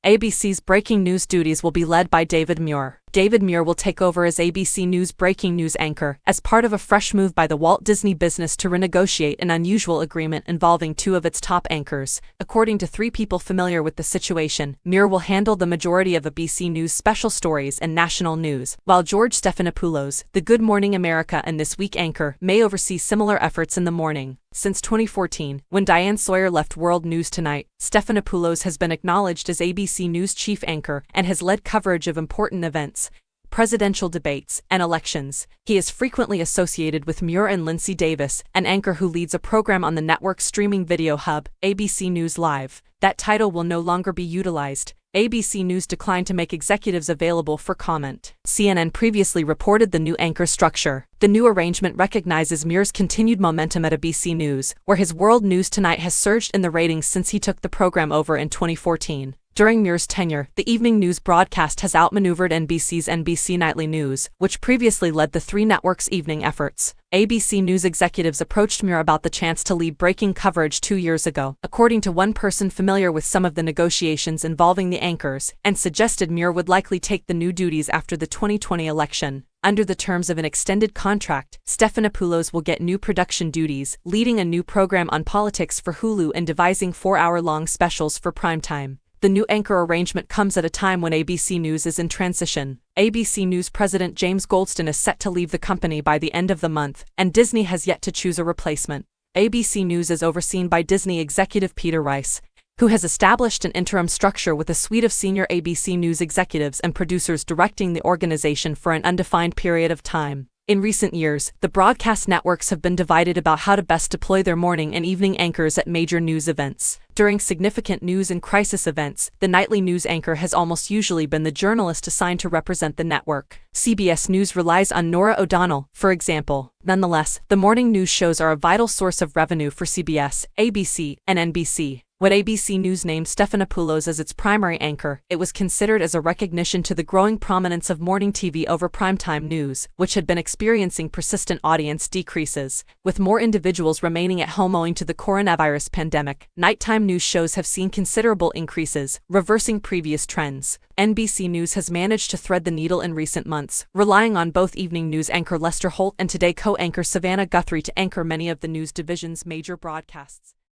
ABC's breaking news duties will be led by David Muir. David Muir will take over as ABC News breaking news anchor, as part of a fresh move by the Walt Disney business to renegotiate an unusual agreement involving two of its top anchors. According to three people familiar with the situation, Muir will handle the majority of ABC News special stories and national news, while George Stephanopoulos, the Good Morning America and This Week anchor, may oversee similar efforts in the morning. Since 2014, when Diane Sawyer left World News Tonight, Stephanopoulos has been acknowledged as ABC News chief anchor and has led coverage of important events, presidential debates, and elections. He is frequently associated with Muir and Lindsay Davis, an anchor who leads a program on the network's streaming video hub, ABC News Live. That title will no longer be utilized. ABC News declined to make executives available for comment. CNN previously reported the new anchor structure. The new arrangement recognizes Muir's continued momentum at ABC News, where his World News Tonight has surged in the ratings since he took the program over in 2014. During Muir's tenure, the evening news broadcast has outmaneuvered NBC's NBC Nightly News, which previously led the three networks' evening efforts. ABC News executives approached Muir about the chance to lead breaking coverage 2 years ago, according to one person familiar with some of the negotiations involving the anchors, and suggested Muir would likely take the new duties after the 2020 election. Under the terms of an extended contract, Stephanopoulos will get new production duties, leading a new program on politics for Hulu and devising 4-hour-long specials for primetime. The new anchor arrangement comes at a time when ABC News is in transition. ABC News president James Goldston is set to leave the company by the end of the month, and Disney has yet to choose a replacement. ABC News is overseen by Disney executive Peter Rice, who has established an interim structure with a suite of senior ABC News executives and producers directing the organization for an undefined period of time. In recent years, the broadcast networks have been divided about how to best deploy their morning and evening anchors at major news events. During significant news and crisis events, the nightly news anchor has almost usually been the journalist assigned to represent the network. CBS News relies on Norah O'Donnell, for example. Nonetheless, the morning news shows are a vital source of revenue for CBS, ABC, and NBC. When ABC News named Stephanopoulos as its primary anchor, it was considered as a recognition to the growing prominence of morning TV over primetime news, which had been experiencing persistent audience decreases. With more individuals remaining at home owing to the coronavirus pandemic, nighttime news shows have seen considerable increases, reversing previous trends. NBC News has managed to thread the needle in recent months, relying on both evening news anchor Lester Holt and Today co-anchor Savannah Guthrie to anchor many of the news division's major broadcasts.